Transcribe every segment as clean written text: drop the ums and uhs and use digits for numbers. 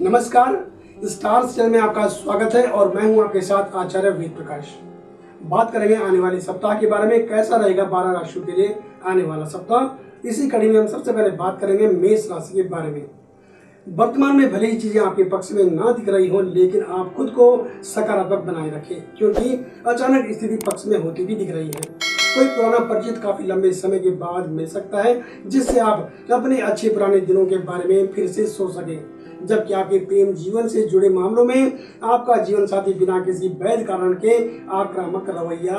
नमस्कार, stars channel में आपका स्वागत है और मैं हूं आपके साथ आचार्य वेद प्रकाश। बात करेंगे आने वाले सप्ताह के बारे में, कैसा रहेगा 12 राशियों के लिए आने वाला सप्ताह। इसी कड़ी में हम सबसे पहले बात करेंगे मेष राशि के बारे में। वर्तमान में भले ही चीजें आपके पक्ष में ना दिख रही हो, लेकिन आप खुद को सकारात्मक बनाए रखें, क्योंकि अचानक स्थिति पक्ष में होती भी दिख रही है। कोई पुराना परिचित काफी लंबे समय के बाद मिल सकता है, जिससे आप अपने अच्छे पुराने दिनों के बारे में फिर से सोच सकें। जबकि आपके प्रेम जीवन से जुड़े मामलों में आपका जीवन साथी बिना किसी वैध कारण के आक्रामक रवैया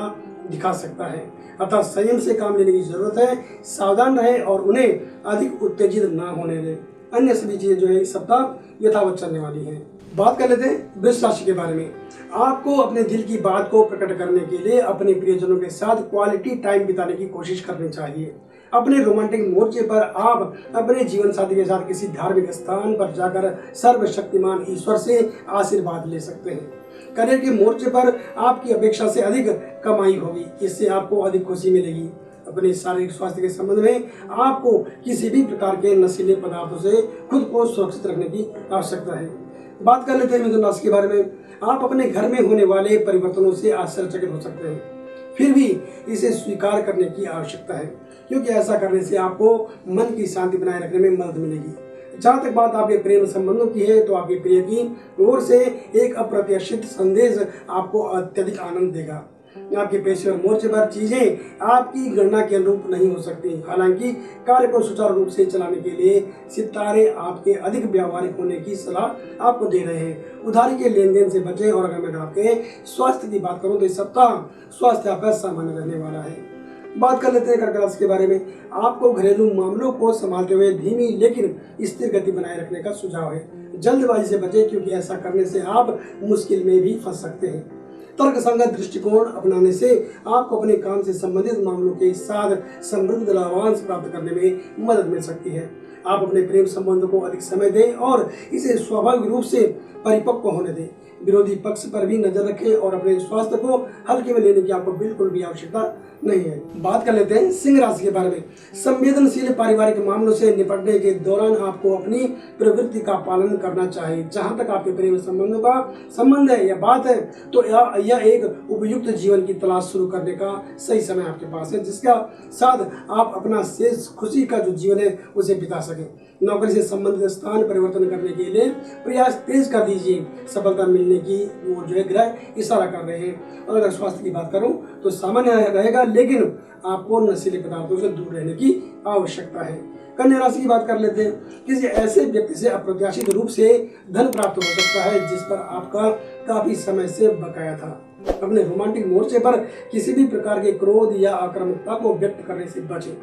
दिखा सकता है, अतः संयम से काम लेने की जरूरत है। सावधान रहें और उन्हें अधिक उत्तेजित ना होने दें। अन्य सभी चीजें जो है इस सप्ताह यथावत चलने वाली हैं। बात कर लेते हैं वृष राशि के बारे में। आपको अपने दिल की बात को प्रकट करने के लिए अपने प्रियजनों के साथ क्वालिटी टाइम बिताने की कोशिश करनी चाहिए। अपने रोमांटिक मोर्चे पर आप अपने जीवन साथी के साथ किसी धार्मिक स्थान पर जाकर सर्वशक्तिमान ईश्वर से आशीर्वाद ले सकते हैं। करियर के मोर्चे पर आपकी अपेक्षा से अधिक कमाई होगी, इससे आपको अधिक खुशी मिलेगी। अपने शारीरिक स्वास्थ्य के संबंध में आपको किसी भी प्रकार के नशीले पदार्थों से खुद को सुरक्षित रखने की आवश्यकता है। बात कर लेते हैं मिथुन राशि के बारे में। आप अपने घर में होने वाले परिवर्तनों से आश्चर्यचकित हो सकते हैं, फिर भी इसे स्वीकार करने की आवश्यकता है, क्योंकि ऐसा करने से आपको मन की शांति बनाए रखने में मदद मिलेगी। जहाँ तक बात आपके प्रेम संबंधों की है, तो आपके प्रिय की ओर से एक अप्रत्याशित संदेश आपको अत्यधिक आनंद देगा। आपके पेशेवर मोर्चे पर चीजें आपकी गणना के अनुरूप नहीं हो सकती। हालांकि कार्य को सुचारू रूप से चलाने के लिए सितारे आपके अधिक व्यावहारिक होने की सलाह आपको दे रहे हैं। उधारी के लेन देन से बचें। और अगर मैं आपके स्वास्थ्य की बात करूं तो इस सप्ताह स्वास्थ्य आपका सामान्य रहने वाला है। बात कर लेते हैं कर्क राशि के बारे में। आपको घरेलू मामलों को संभालते हुए धीमी लेकिन स्थिर गति बनाए रखने का सुझाव है। जल्दबाजी से बचें, क्योंकि ऐसा करने से आप मुश्किल में भी फंस सकते हैं। तर्कसंगत दृष्टिकोण अपनाने से आपको अपने काम से संबंधित मामलों के साथ समृद्ध लाभांश प्राप्त करने में मदद मिल सकती है। आप अपने प्रेम संबंध को अधिक समय दें और इसे स्वाभाविक रूप से परिपक्व होने दें। विरोधी पक्ष पर भी नजर रखें और अपने स्वास्थ्य को हल्के में लेने की आपको बिल्कुल भी आवश्यकता नहीं है। बात कर लेते हैं सिंह राशि के बारे में। संवेदनशील पारिवारिक मामलों से निपटने के दौरान आपको अपनी प्रवृत्ति का पालन करना चाहिए। जहां तक आपके प्रेम संबंधों का संबंध है या बात है, तो यह एक उपयुक्त जीवन की तलाश शुरू करने का सही समय आपके पास है, जिसका साथ आप अपना शेष खुशी का जो जीवन है उसे बिता सकें। नौकरी से संबंधित स्थान परिवर्तन करने के लिए प्रयास तेज कर दीजिए। सफलता मिलने की वो जो है ग्रह इशारा कर रहे हैं। और अगर स्वास्थ्य की बात करूं तो सामान्य रहेगा, लेकिन आपको नशीले पदार्थों से दूर रहने की आवश्यकता है। कन्या राशि की बात कर लेते हैं। किसी ऐसे व्यक्ति से अप्रत्याशित रूप से धन प्राप्त हो सकता है जिस पर आपका काफी समय से बकाया था। अपने रोमांटिक मोर्चे पर किसी भी प्रकार के क्रोध या आक्रामकता को व्यक्त करने से बचें,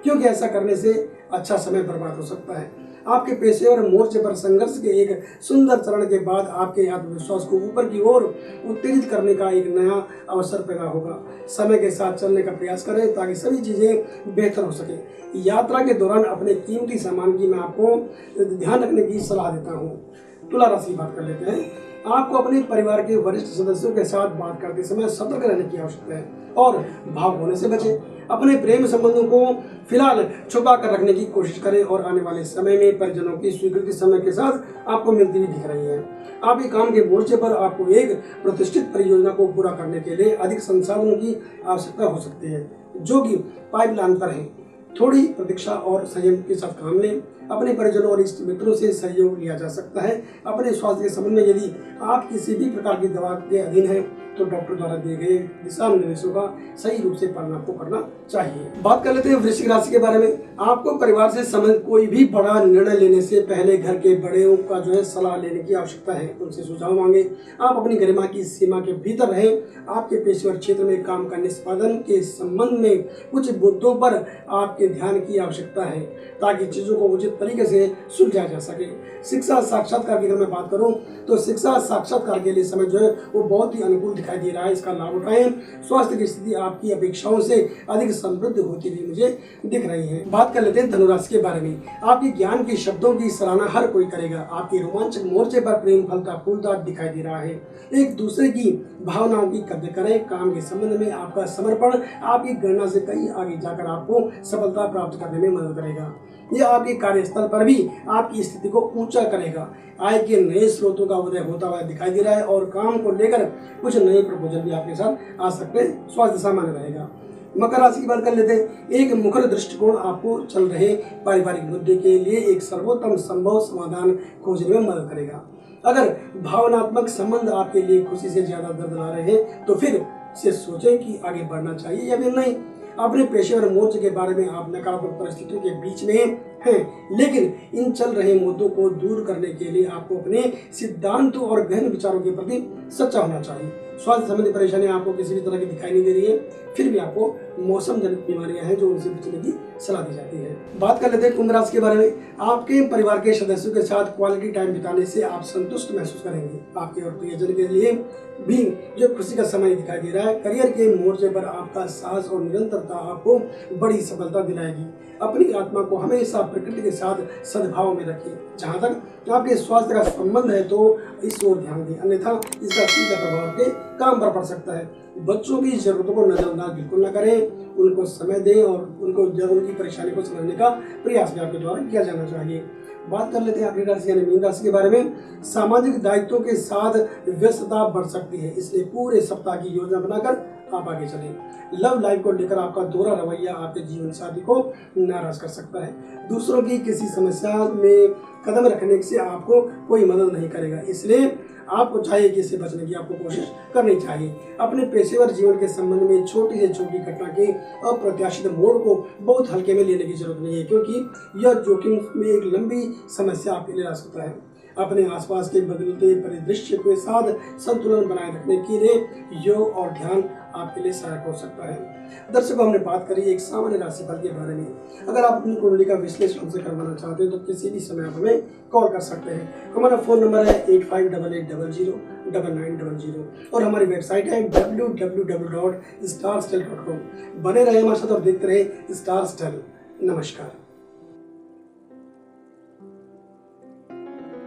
क्योंकि ऐसा करने से अच्छा समय बर्बाद हो सकता है। आपके पेशेवर मोर्चे पर संघर्ष के एक सुंदर चरण के बाद आपके आत्मविश्वास को ऊपर की ओर उत्तेजित करने का एक नया अवसर पैदा होगा। समय के साथ चलने का प्रयास करें ताकि सभी चीजें बेहतर हो सके। यात्रा के दौरान अपने कीमती सामान की मैं आपको ध्यान रखने की सलाह देता हूँ। तुला राशि की बात कर लेते हैं। आपको अपने परिवार के वरिष्ठ सदस्यों के साथ बात करते समय सतर्क रहने की आवश्यकता है और भावुक होने से बचें। अपने प्रेम संबंधों को फिलहाल छुपा कर रखने की कोशिश करें और आने वाले समय में परिजनों की स्वीकृति समय के साथ आपको मिलती हुई दिख रही है। आपके काम के मोर्चे पर आपको एक प्रतिष्ठित परियोजना को पूरा करने के लिए अधिक संसाधनों की आवश्यकता हो सकती है, जो कि पाइपलाइन पर है। थोड़ी प्रतीक्षा और संयम के साथ काम लें। अपने परिजनों और इष्ट मित्रों से सहयोग लिया जा सकता है। अपने स्वास्थ्य के संबंध में यदि आप किसी भी प्रकार की दवा के अधीन हैं, तो डॉक्टर द्वारा दिए गए दिशा निर्देशों का सही रूप से पालन आपको करना चाहिए। बात कर लेते हैं वृश्चिक राशि के बारे में। आपको परिवार से संबंधित कोई भी बड़ा निर्णय लेने से पहले घर के बड़ों का जो है सलाह लेने की आवश्यकता है। उनसे सुझाव मांगे। आप अपनी गरिमा की सीमा के भीतर रहें। आपके पेशेवर क्षेत्र में काम का निष्पादन के संबंध में कुछ मुद्दों पर आपके ध्यान की आवश्यकता है, ताकि चीजों को उचित तरीके से सुलझाया जा सके। शिक्षा साक्षात्कार की अगर मैं बात करूं तो शिक्षा साक्षात्कार के लिए समय जो है वो बहुत ही अनुकूल दिखाई दे रहा है। इसका लाभ उठाएं। स्वास्थ्य की स्थिति आपकी अपेक्षाओं से अधिक समृद्ध होती हुई मुझे दिख रही है। बात कर लेते हैं धनुराशि के बारे में। आपके ज्ञान के शब्दों की सराहना हर कोई करेगा। आपके रोमांचक मोर्चे पर प्रेम फलता फूलता दिखाई दे रहा है। एक दूसरे की भावनाओं की कद्र करें। काम के संबंध में आपका समर्पण आपकी गणना से कहीं आगे जाकर आपको सफलता प्राप्त करने में मदद करेगा। यह आपके कार्यस्थल पर भी आपकी स्थिति को ऊंचा करेगा। आय के नए स्रोतों का उदय होता हुआ दिखाई दे रहा है और काम को लेकर कुछ नए प्रपोजल भी आपके साथ आ सकते हैं। स्वास्थ्य सामान्य रहेगा। मकर राशि की बात कर लेते हैं। एक मुखर दृष्टिकोण आपको चल रहे पारिवारिक मुद्दे के लिए एक सर्वोत्तम संभव समाधान खोजने में मदद करेगा। अगर भावनात्मक संबंध आपके लिए खुशी से ज्यादा दर्द ला रहे हैं तो फिर से सोचें कि आगे बढ़ना चाहिए या फिर नहीं। अपने पेशेवर मोर्चे के बारे में आप नकारात्मक परिस्थितियों के बीच में हैं, लेकिन इन चल रहे मुद्दों को दूर करने के लिए आपको अपने सिद्धांतों और गहन विचारों के प्रति सच्चा होना चाहिए। स्वास्थ्य संबंधी परेशानियां आपको किसी भी तरह की दिखाई नहीं दे रही है, फिर भी आपको मौसम जनित बीमारियां हैं जो उनसे बचने की सलाह दी जाती है। बात कर लेते हैं कुंभ राशि के बारे में। आपके परिवार के सदस्यों के साथ क्वालिटी टाइम बिताने से आप संतुष्ट महसूस करेंगे। आपके और प्रियजन के लिए भी जो खुशी का समय दिखाई दे रहा है। करियर के मोर्चे पर आपका साहस और निरंतरता आपको बड़ी सफलता दिलाएगी। अपनी आत्मा को हमेशा प्रकृति के साथ सद्भाव में रखें। जहाँ तक आपके स्वास्थ्य का संबंध है तो इस ओर ध्यान दें, अन्यथा इसका सीधा प्रभाव आपके काम पर पड़ सकता है। बच्चों की जरूरतों को नजरअंदाज बिल्कुल न करें, उनको समय दें और उनको उनकी परेशानी को समझने का प्रयास भी आपके द्वारा किया जाना चाहिए। बात कर लेते हैं आखिरी राशि यानी मीन राशि के बारे में। सामाजिक दायित्वों के साथ व्यस्तता बढ़ सकती है, इसलिए पूरे सप्ताह की योजना बनाकर आप आगे चलें। लव लाइफ को लेकर आपका दोहरा रवैया आपके जीवन साथी को नाराज कर सकता है। दूसरों की किसी समस्या में कदम रखने से आपको कोई मदद नहीं करेगा, इसलिए आपको चाहिए कि इससे बचने की आपको कोशिश करनी चाहिए। अपने पेशेवर जीवन के संबंध में छोटी से छोटी घटना के अप्रत्याशित मोड़ को बहुत हल्के में लेने की जरूरत नहीं है, क्योंकि यह जोखिम में एक लंबी समस्या आपके लिए ला सकता है। अपने आसपास के बदलते परिदृश्य के साथ संतुलन बनाए रखने के लिए योग और ध्यान आपके लिए सहायक हो सकता है। दर्शकों, हमने बात करी एक सामान्य राशिफल के बारे में। अगर आप अपनी कुंडली का विश्लेषण हमसे करवाना चाहते हैं तो किसी भी समय आप हमें कॉल कर सकते हैं। हमारा फोन नंबर है 8588009900 और हमारी वेबसाइट है www.starstyle.com। बने रहे हमारे साथ और देखते रहे स्टार स्टाइल। नमस्कार।